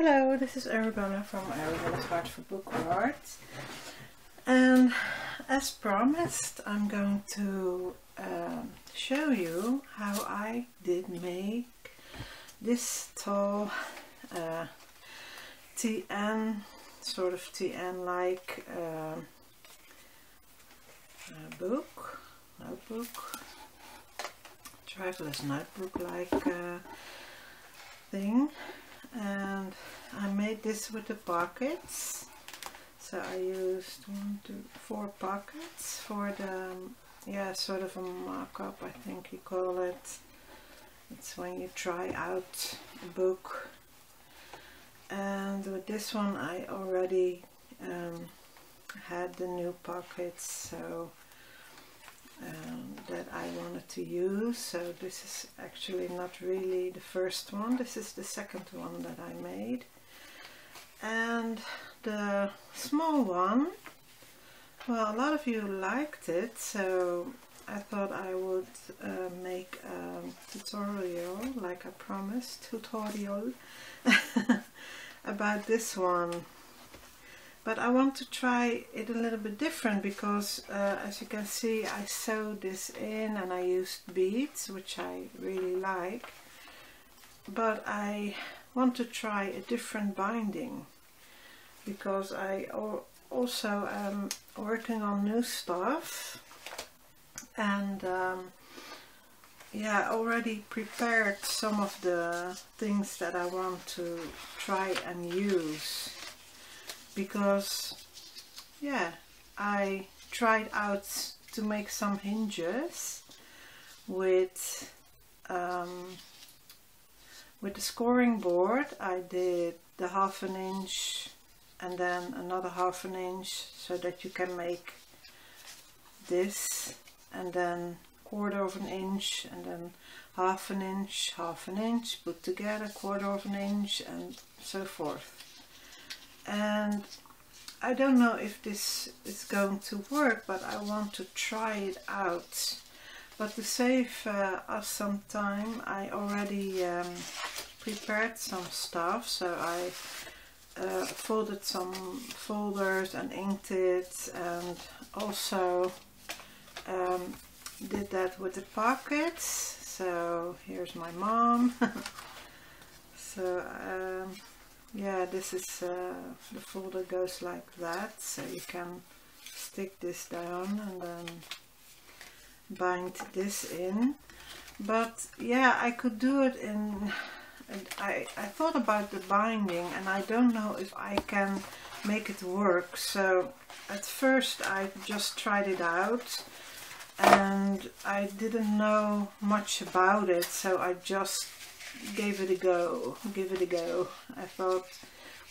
Hello, this is Arabella from Arabella's Heart for Book Art, and as promised I'm going to show you how I did make this tall TN, sort of TN like notebook, traveler's notebook like thing. And I made this with the pockets, so I used 4 pockets for the sort of a mock-up, I think you call it. It's when you try out a book. And with this one I already had the new pockets, so that I wanted to use. So this is actually not really the first one, this is the second one that I made. And the small one, well, a lot of you liked it, so I thought I would make a tutorial, like I promised, about this one. But I want to try it a little bit different because as you can see I sewed this in and I used beads, which I really like. But I want to try a different binding because I also am working on new stuff, and yeah, already prepared some of the things that I want to try and use. Because yeah, I tried out to make some hinges with the scoring board. I did the 1/2 inch and then another 1/2 inch, so that you can make this, and then 1/4 inch, and then 1/2 inch, 1/2 inch, put together 1/4 inch, and so forth. And I don't know if this is going to work, but I want to try it out. But to save us some time, I already prepared some stuff. So I folded some folders and inked it, and also did that with the pockets. So here's my mom. So yeah, this is the folder goes like that, so you can stick this down and then bind this in. But yeah, I could do it in, I thought about the binding and I don't know if I can make it work. So at first I just tried it out and I didn't know much about it, so I just give it a go. I thought,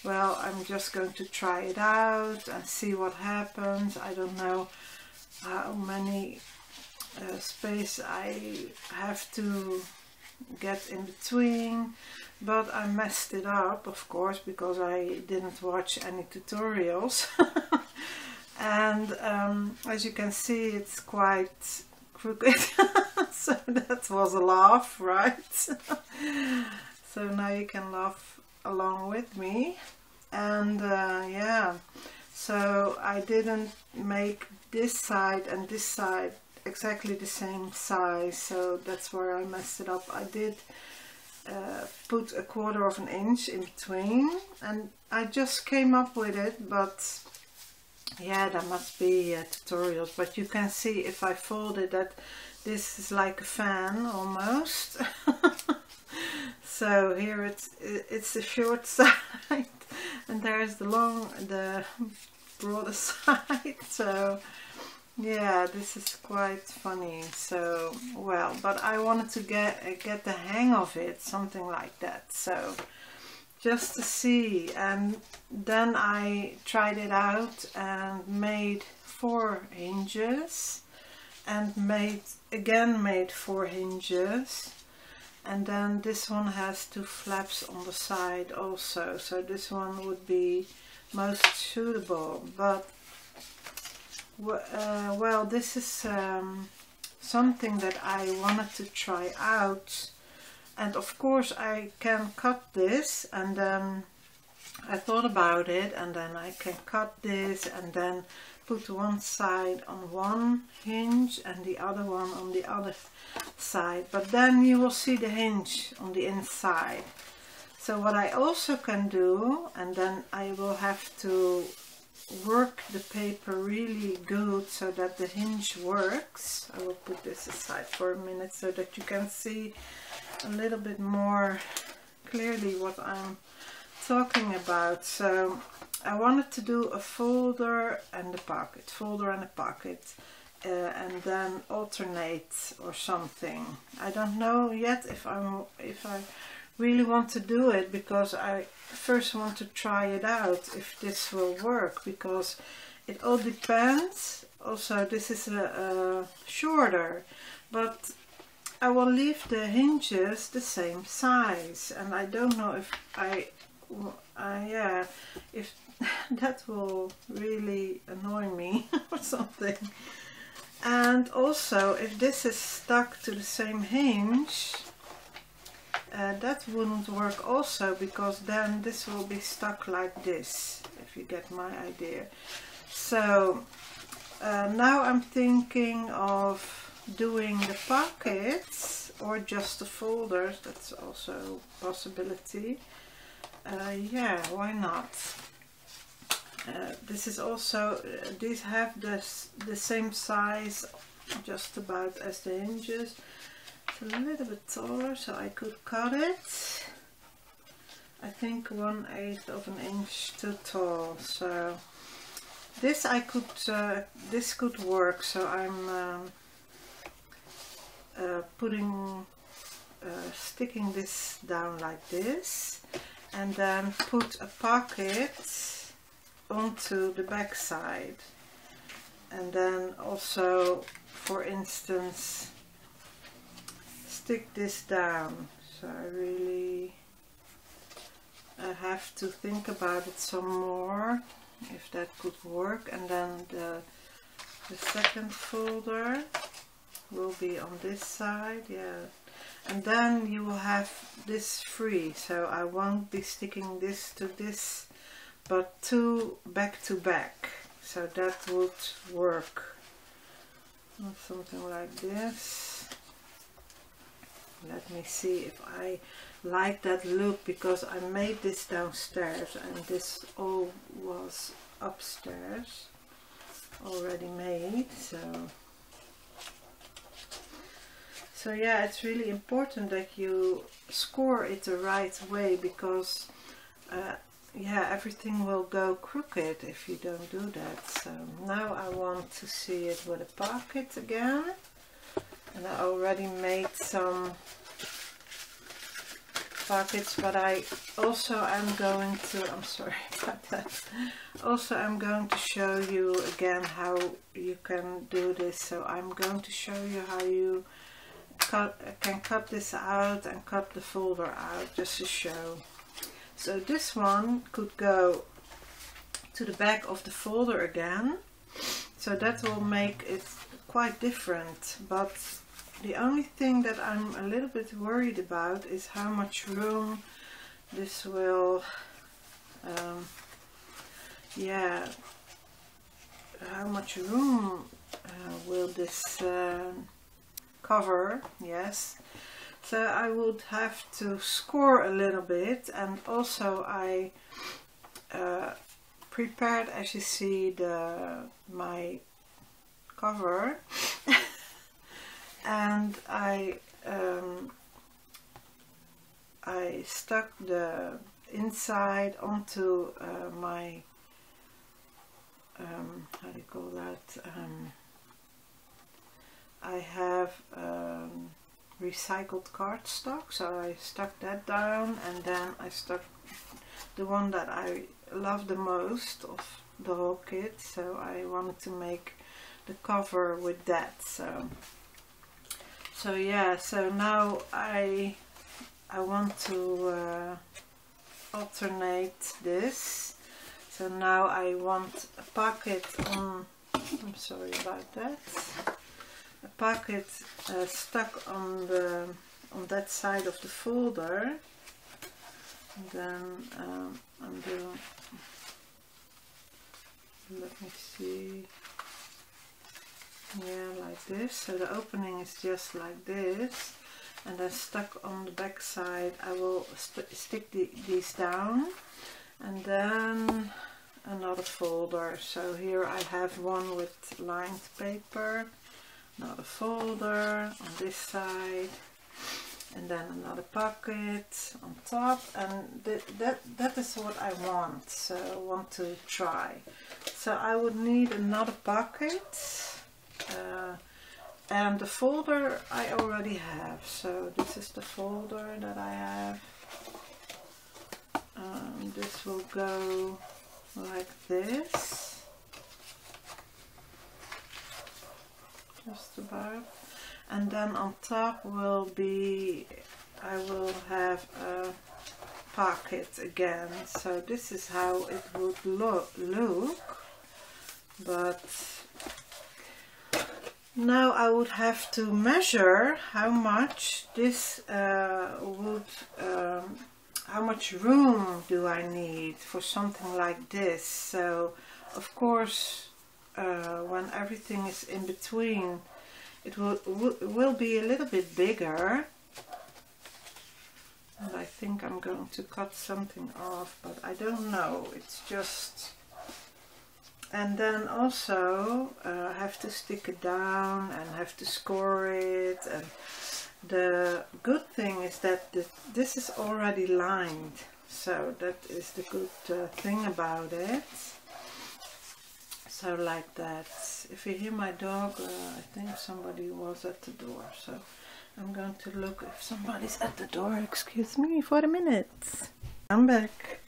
well, I'm just going to try it out and see what happens. I don't know how many space I have to get in between, but I messed it up, of course, because I didn't watch any tutorials. And as you can see, it's quite crooked. So that was a laugh, right? So now you can laugh along with me. And yeah, so I didn't make this side and this side exactly the same size, so that's where I messed it up. I did put 1/4 inch in between, and I just came up with it. But yeah, there must be tutorials. But you can see if I fold it that this is like a fan almost. So here it's the short side, and there's the broader side. So yeah, this is quite funny. So well, but I wanted to get the hang of it, something like that. So just to see, and then I tried it out and made 4 hinges, and made 4 hinges, and then this one has 2 flaps on the side also, so this one would be most suitable. But well, this is something that I wanted to try out, and of course I can cut this and then I thought about it, and then I can cut this and then put one side on one hinge and the other one on the other side, but then you will see the hinge on the inside. So what I also can do, and then I will have to work the paper really good so that the hinge works. I will put this aside for a minute so that you can see a little bit more clearly what I'm talking about. So I wanted to do a folder and a pocket, folder and a pocket, and then alternate or something. I don't know yet if I really want to do it, because I first want to try it out if this will work, because it all depends. Also, this is a shorter, but I will leave the hinges the same size, and I don't know if if that will really annoy me or something. And also, if this is stuck to the same hinge, that wouldn't work also, because then this will be stuck like this, if you get my idea. So now I'm thinking of doing the pockets or just the folders. That's also a possibility. Yeah, why not? This is also, these have the same size just about as the hinges. It's a little bit taller, so I could cut it. I think 1/8 of an inch too tall. So this I could, this could work. So I'm sticking this down like this, and then put a pocket onto the back side, and then also, for instance, stick this down. So I have to think about it some more if that could work. And then the second folder will be on this side, yeah. And then you will have this free, so I won't be sticking this to this, but two back to back. So that would work. Something like this. Let me see if I like that look, because I made this downstairs and this all was upstairs already made. So yeah, it's really important that you score it the right way, because yeah, everything will go crooked if you don't do that. So now I want to see it with a pocket again, and I already made some pockets, but I also am going to, I'm sorry about that, also I'm going to show you again how you can do this. So I'm going to show you how you can cut this out and cut the folder out, just to show. So this one could go to the back of the folder again, so that will make it quite different. But the only thing that I'm a little bit worried about is how much room this will, yeah, how much room will this cover, yes. So I would have to score a little bit, and also I prepared, as you see, my cover and I stuck the inside onto my how do you call that, I have recycled cardstock, so I stuck that down, and then I stuck the one that I love the most of the whole kit, so I wanted to make the cover with that. So yeah, so now I want to alternate this. So now I want a pocket on, I'm sorry about that, a pocket stuck on that side of the folder, And then I'm doing, let me see, yeah, like this. So the opening is just like this, and then stuck on the back side I will stick these down, and then another folder. So here I have one with lined paper, another folder on this side, and then another pocket on top, and that is what I want, so I want to try. So I would need another pocket, and the folder I already have. So this is the folder that I have. This will go like this, just about. And then on top will be, I will have a pocket again. So this is how it would look. But now I would have to measure how much this how much room do I need for something like this. So of course when everything is in between, it will be a little bit bigger, and I think I'm going to cut something off, but I don't know, it's just. And then also I have to stick it down and have to score it, and the good thing is that this is already lined, so that is the good thing about it. So like that. If you hear my dog, I think somebody was at the door, so I'm going to look if somebody's at the door. Excuse me for a minute. I'm back.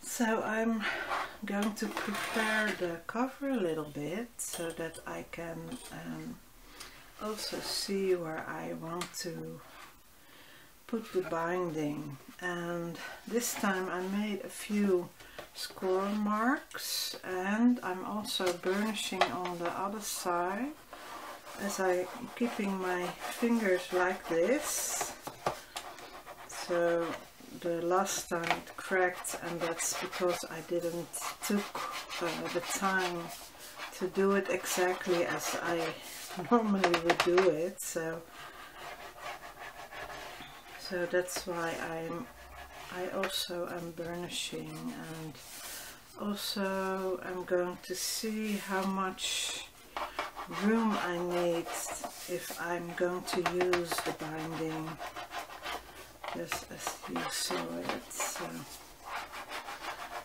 So I'm going to prepare the cover a little bit so that I can also see where I want to put the binding. And this time I made a few score marks, and I'm also burnishing on the other side as I'm keeping my fingers like this. So the last time it cracked, and that's because I didn't took the time to do it exactly as I normally would do it. So that's why I also am burnishing, and also I'm going to see how much room I need if I'm going to use the binding, just as you saw it. So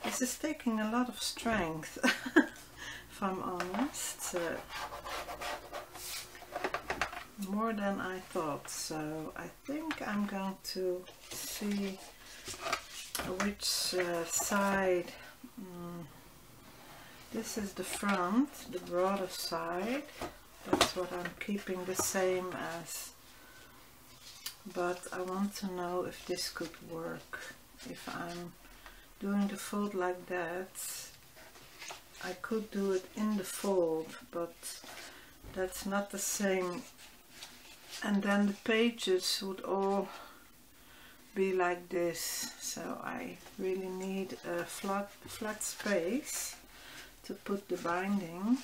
this is taking a lot of strength, if I'm honest. More than I thought. So I think I'm going to see which side. This is the front, the broader side. That's what I'm keeping the same as. But I want to know if this could work. If I'm doing the fold like that, I could do it in the fold, but that's not the same. And then the pages would all be like this, so I really need a flat space to put the binding.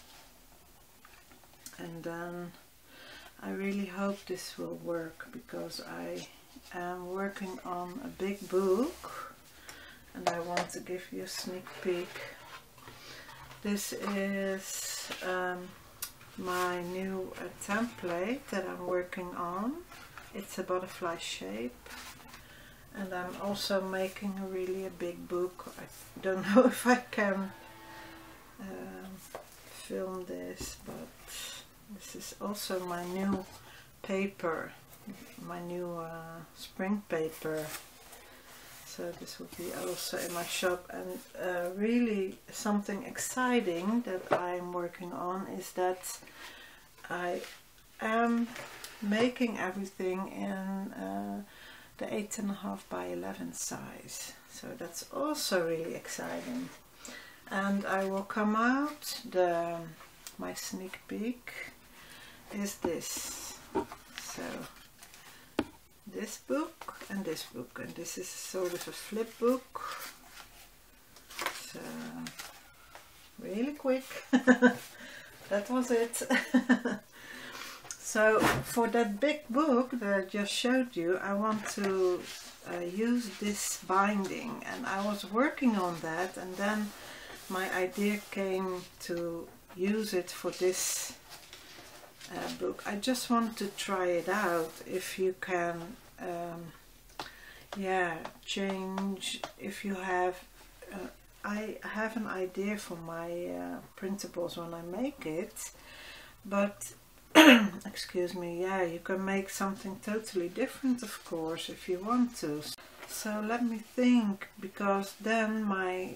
And then I really hope this will work, because I am working on a big book and I want to give you a sneak peek. This is my new template that I'm working on. It's a butterfly shape, and I'm also making a big book. I don't know if I can film this, but this is also my new paper, my new spring paper. So this will be also in my shop. And really something exciting that I'm working on is that I am making everything in the 8.5 by 11 size. So that's also really exciting. And I will come out, my sneak peek is this. So this book, and this book, and this is sort of a flip book, so really quick. That was it. So for that big book that I just showed you, I want to use this binding, and I was working on that, and then my idea came to use it for this book. I just want to try it out, if you can yeah, change, if you have I have an idea for my printables when I make it, but excuse me, yeah, you can make something totally different, of course, if you want to. So let me think, because then my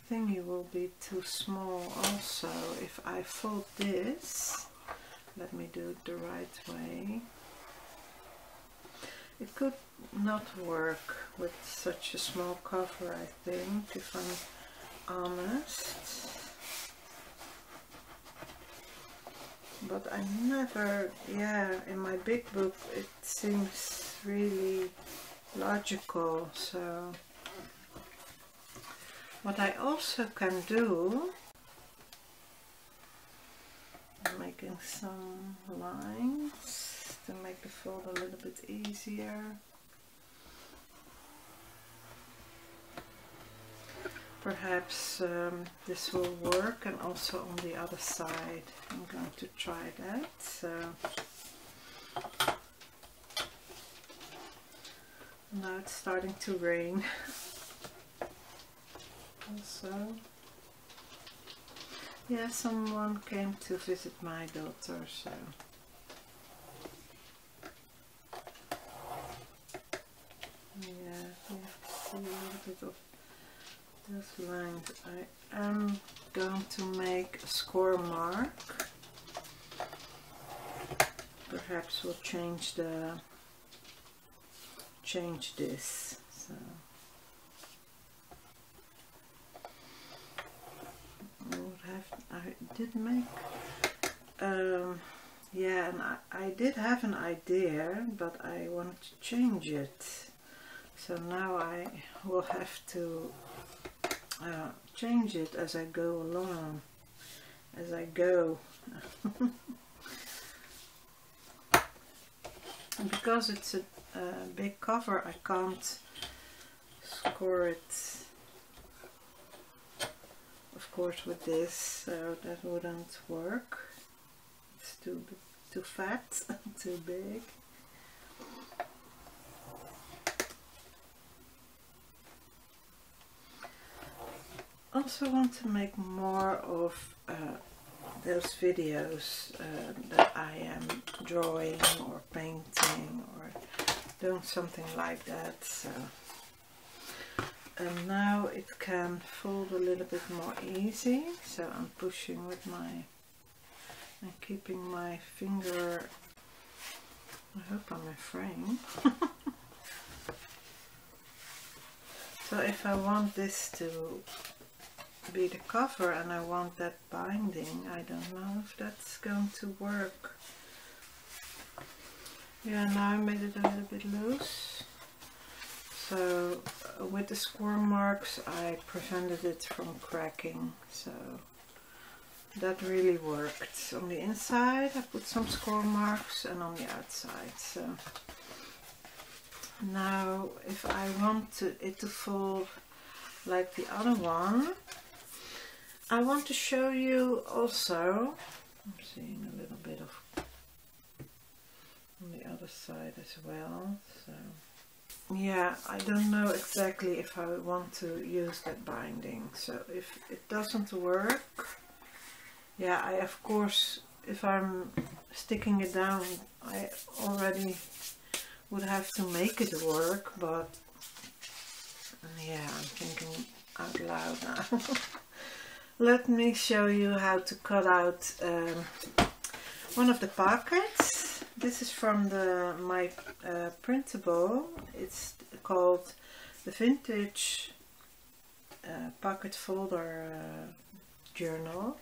thingy will be too small also. If I fold this, let me do it the right way. It could not work with such a small cover, I think, if I'm honest. But I never, yeah, in my big book it seems really logical. So what I also can do, I'm making some lines to make the fold a little bit easier. Perhaps this will work, and also on the other side. I'm going to try that. So now it's starting to rain. Also, yeah, someone came to visit my daughter, so yeah, you see a little bit of those lines. I am going to make a score mark. Perhaps we'll change this. So I did make yeah, and I did have an idea, but I wanted to change it. So now I will have to change it as I go along, as I go. And because it's a big cover, I can't score it, of course, with this, so that wouldn't work. It's too fat, too big. Also want to make more of those videos that I am drawing or painting or doing something like that. So, and now it can fold a little bit more easy. So I'm pushing with my and keeping my finger. I hope I'm in frame. So if I want this to be the cover and I want that binding, I don't know if that's going to work. Yeah, now I made it a little bit loose. So with the score marks I prevented it from cracking, so that really worked. On the inside I put some score marks, and on the outside. So now if I want it to fold like the other one, I want to show you also, I'm seeing a little bit of on the other side as well. So yeah, I don't know exactly if I want to use that binding. So if it doesn't work, yeah, I of course, if I'm sticking it down, I already would have to make it work, but yeah, I'm thinking out loud now. Let me show you how to cut out one of the pockets. This is from my printable. It's called the Vintage Pocket Folder Journal.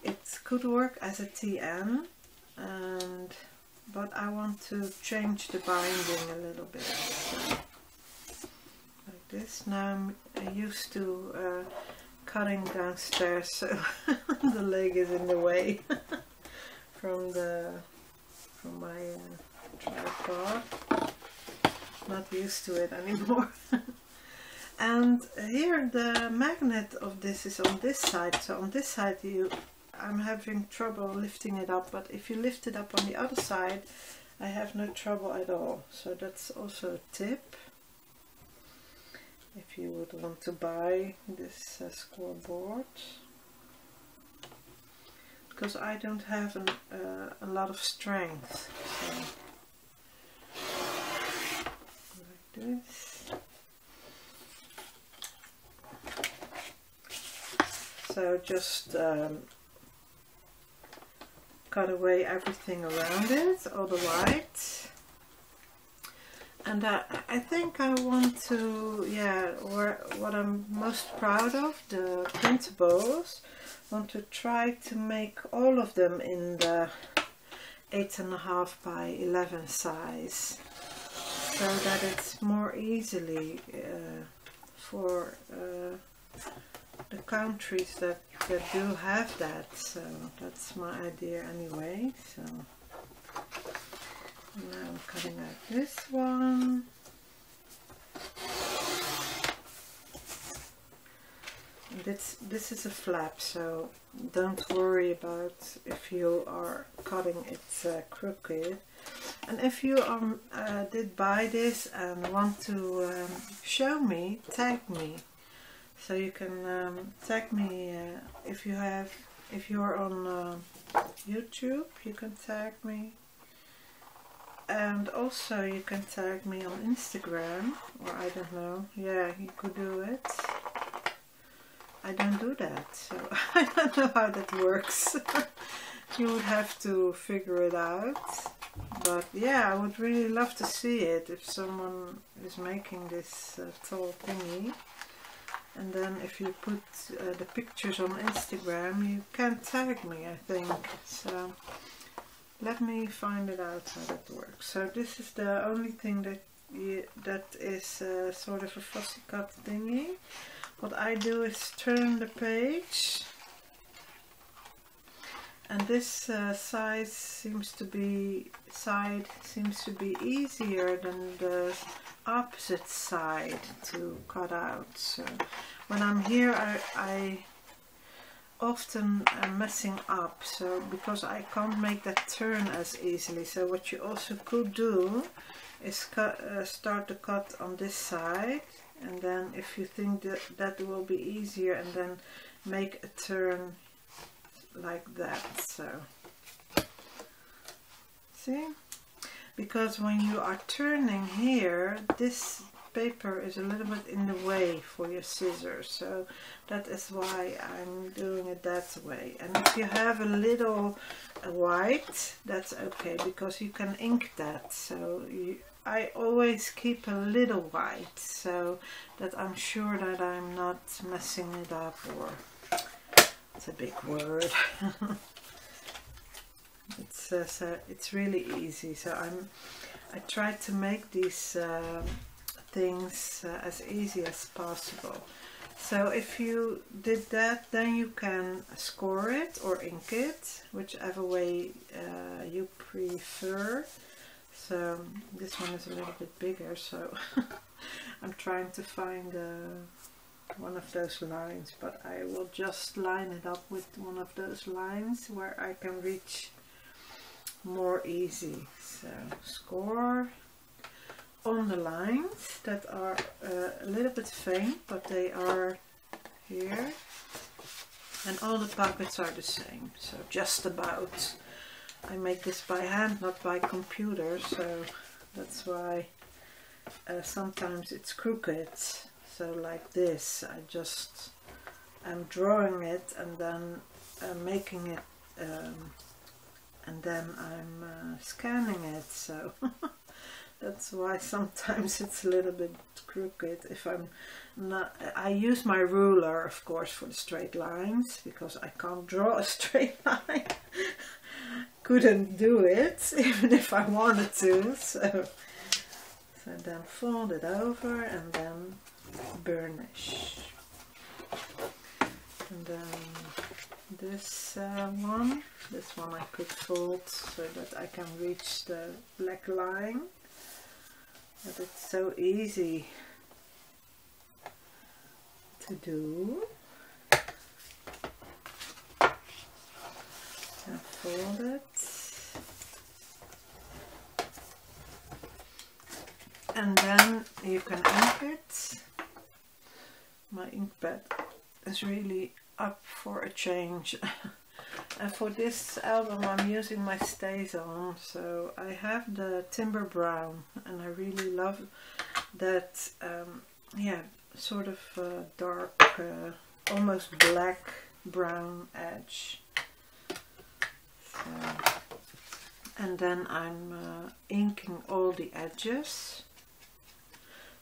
It could work as a TN, and but I want to change the binding a little bit. So, like this. Now I'm used to cutting downstairs, so the leg is in the way from my tripod. Not used to it anymore. And here the magnet of this is on this side, so on this side I'm having trouble lifting it up, but if you lift it up on the other side I have no trouble at all. So that's also a tip if you would want to buy this scoreboard, because I don't have a lot of strength. So, like this. So just cut away everything around it, all the white. And I think I want to, yeah, what I'm most proud of, the printables, want to try to make all of them in the 8.5 by 11 size, so that it's more easily for the countries that do have that. So that's my idea anyway. So now I'm cutting out this one. And this is a flap, so don't worry about if you are cutting it crooked. And if you did buy this and want to show me, tag me. So you can tag me if you're on YouTube, you can tag me, and also you can tag me on Instagram, or I don't know, yeah, you could do it. I don't do that, so I don't know how that works. You would have to figure it out, but yeah, I would really love to see it if someone is making this tall thingy. And then if you put the pictures on Instagram, you can tag me, I think. So let me find it out how that works. So this is the only thing that is sort of a fussy cut thingy. What I do is turn the page, and this side seems to be easier than the opposite side to cut out. So when I'm here I often am messing up, so because I can't make that turn as easily. So what you also could do is start the cut on this side, and then if you think that will be easier, and then make a turn like that. So see, because when you are turning here, this paper is a little bit in the way for your scissors, so that is why I'm doing it that way. And if you have a little white, that's okay, because you can ink that. So I always keep a little white, so that I'm sure that I'm not messing it up, or it's a big word. It's really easy. So I try to make these things as easy as possible. So if you did that, then you can score it or ink it, whichever way you prefer. So this one is a little bit bigger, so I'm trying to find one of those lines, but I will just line it up with one of those lines where I can reach more easy. So score on the lines that are a little bit faint, but they are here, and all the pockets are the same, so just about. I make this by hand, not by computer, so that's why sometimes it's crooked. So like this, I'm drawing it and then making it, and then I'm scanning it, so that's why sometimes it's a little bit crooked. If I'm not, I use my ruler, of course, for the straight lines, because I can't draw a straight line. couldn't do it, even if I wanted to. So then fold it over and then burnish. And then this one I could fold so that I can reach the black line. But it's so easy to do. And fold it. And then you can ink it. My ink pad is really up for a change. And for this album I'm using my StazOn, so I have the Timber Brown, and I really love that, yeah, sort of dark, almost black brown edge. So, and then I'm inking all the edges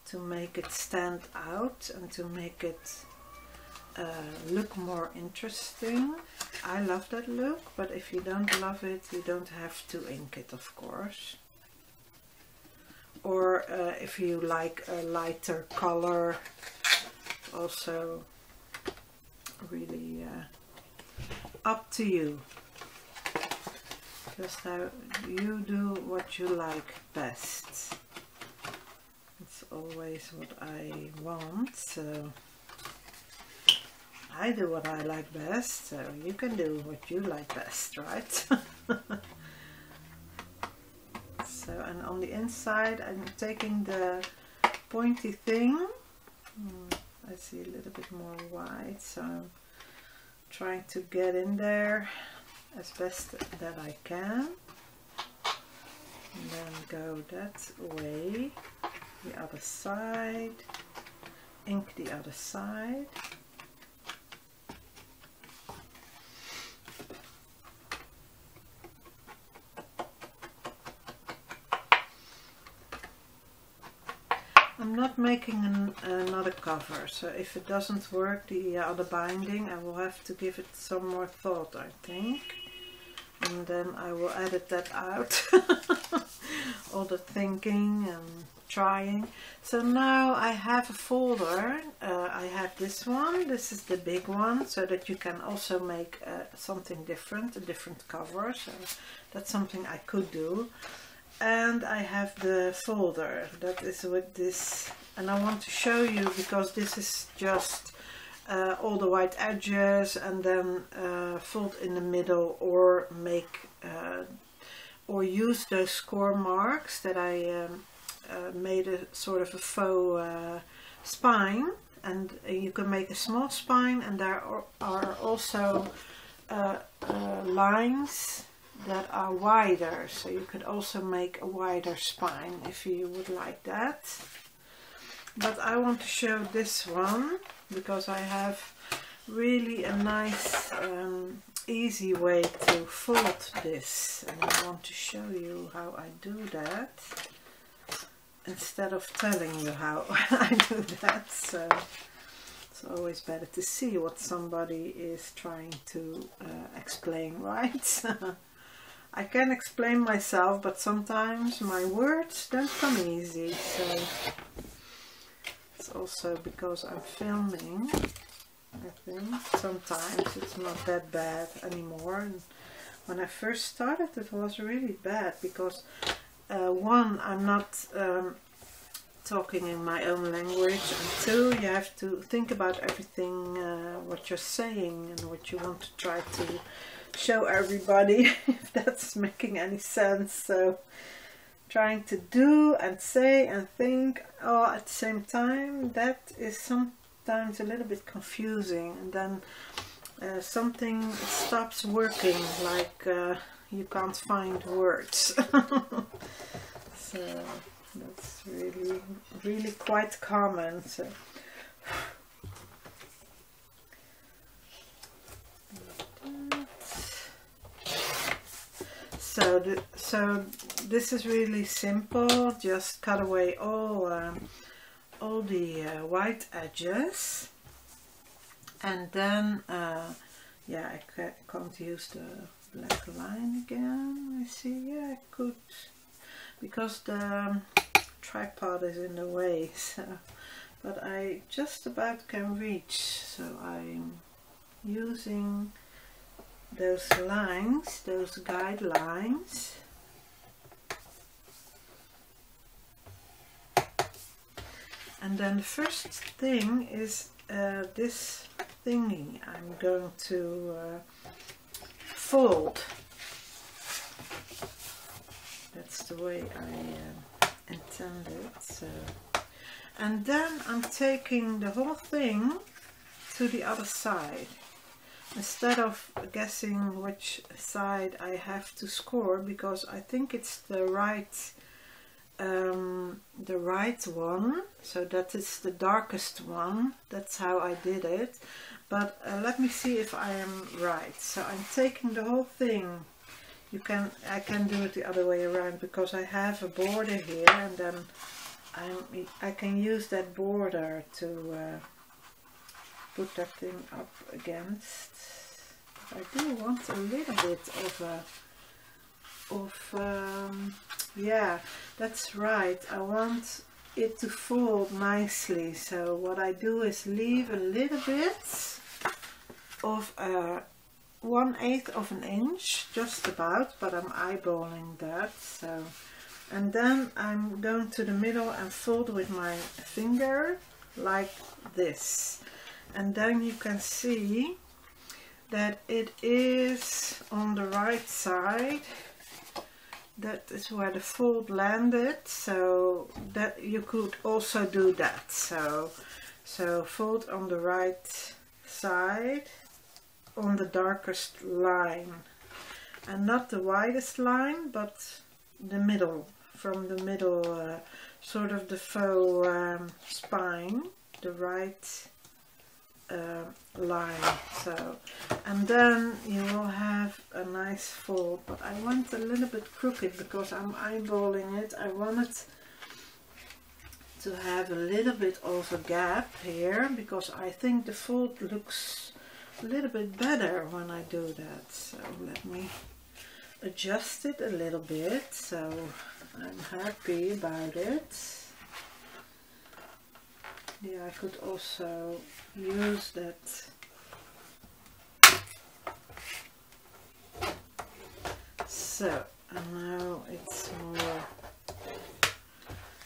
to make it stand out and to make it look more interesting. I love that look, but if you don't love it, you don't have to ink it, of course. Or if you like a lighter color, also really up to you. Just how you do what you like best. It's always what I want, so I do what I like best, so you can do what you like best, right? So, and on the inside I'm taking the pointy thing. I see a little bit more white, so I'm trying to get in there as best that I can. And then go that way, the other side, ink the other side. I'm not making another cover, so if it doesn't work, the other binding, I will have to give it some more thought, I think. And then I will edit that out. All the thinking and trying. So now I have a folder. I have this one. This is the big one, so that you can also make something different, a different cover. So that's something I could do. And I have the folder that is with this, and I want to show you because this is just all the white edges, and then fold in the middle, or make or use those score marks that I made a sort of a faux spine, and you can make a small spine, and there are also lines that are wider, so you could also make a wider spine if you would like that. But I want to show this one because I have really a nice easy way to fold this, and I want to show you how I do that instead of telling you how I do that. So it's always better to see what somebody is trying to explain, right? I can explain myself, but sometimes my words don't come easy, so it's also because I'm filming, I think. Sometimes it's not that bad anymore. And when I first started, it was really bad because one, I'm not talking in my own language, and two, you have to think about everything what you're saying and what you want to try to show everybody, if that's making any sense. So trying to do and say and think all at the same time, that is sometimes a little bit confusing, and then something stops working, like you can't find words. So that's really quite common. So this is really simple. Just cut away all the white edges, and then yeah, I can't use the black line again. I see, yeah, I could, because the tripod is in the way, so, but I just about can reach, so I'm using those lines, those guidelines. And then the first thing is this thingy I'm going to fold. That's the way I intended. So, and then I'm taking the whole thing to the other side. Instead of guessing which side I have to score, because I think it's the right one, so that is the darkest one. That's how I did it. But let me see if I am right. So I'm taking the whole thing. I can do it the other way around, because I have a border here, and then I can use that border to put that thing up against. I do want a little bit yeah, that's right. I want it to fold nicely. So what I do is leave a little bit of 1/8 of an inch, just about, but I'm eyeballing that. So, and then I'm going to the middle and fold with my finger like this. And then you can see that it is on the right side. That is where the fold landed, so that you could also do that. So fold on the right side on the darkest line, and not the widest line, but the middle, from the middle, sort of the faux spine, the right line. So, and then you will have a nice fold, but I want a little bit crooked because I'm eyeballing it. I want it to have a little bit of a gap here, because I think the fold looks a little bit better when I do that. So let me adjust it a little bit, so I'm happy about it. Yeah, I could also use that so, and now it's more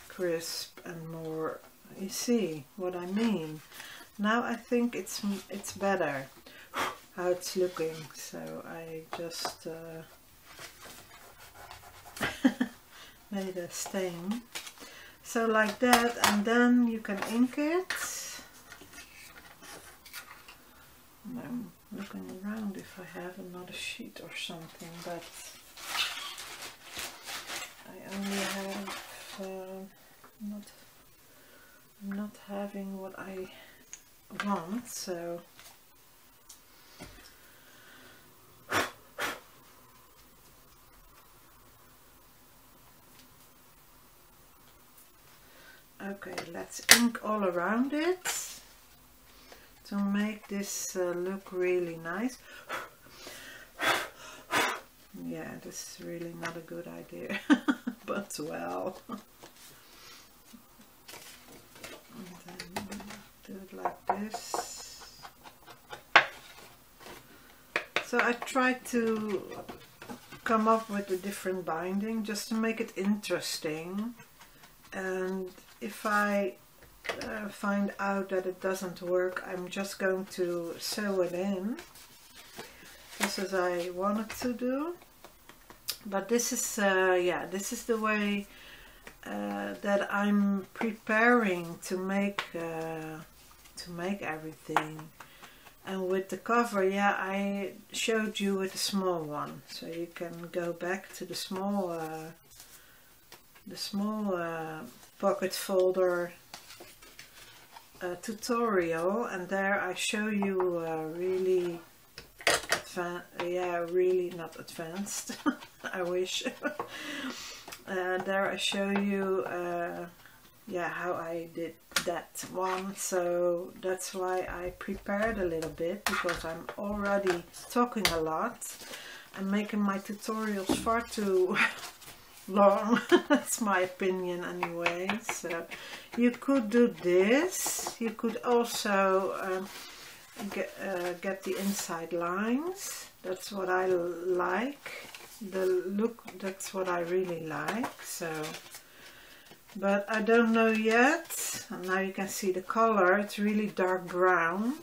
crisp and more, you see what I mean. Now I think it's better how it's looking, so I just made a stain. So like that, and then you can ink it. And I'm looking around if I have another sheet or something, but I only have not having what I want, so okay, let's ink all around it to make this look really nice. Yeah, this is really not a good idea, but well. And then do it like this. So I tried to come up with a different binding just to make it interesting, and if I find out that it doesn't work, I'm just going to sew it in just as I wanted to do. But this is yeah, this is the way that I'm preparing to make everything. And with the cover, yeah, I showed you with the small one, so you can go back to the small pocket folder tutorial, and there I show you really really not advanced. I wish. There I show you yeah, how I did that one. So that's why I prepared a little bit, because I'm already talking a lot. I'm making my tutorials far too long. That's my opinion anyway. So you could do this. You could also get the inside lines. That's what I like. The look, that's what I really like. So, but I don't know yet. And now you can see the color. It's really dark brown.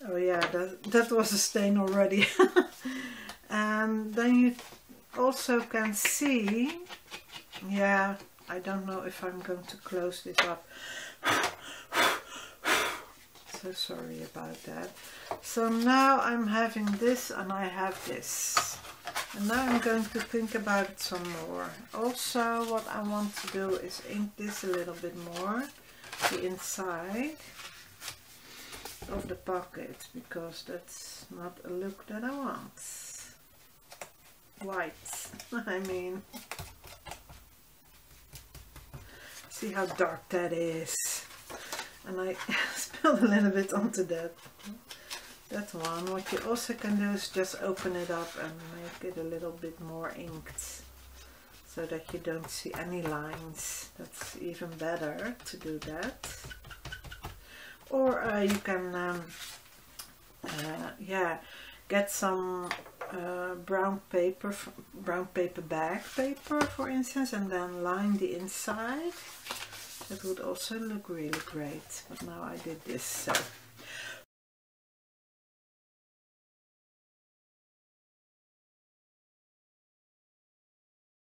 Oh yeah, that was a stain already. And then you also can see, yeah, I don't know if I'm going to close this up. So sorry about that. So now I'm having this and I have this. And now I'm going to think about it some more. Also, what I want to do is ink this a little bit more, the inside of the pocket, because that's not a look that I want. White, I mean. See how dark that is. And I spilled a little bit onto that one. What you also can do is just open it up and make it a little bit more inked, so that you don't see any lines. That's even better to do that. Or you can yeah, get some brown paper bag paper, for instance, and then line the inside. That would also look really great. But now I did this, so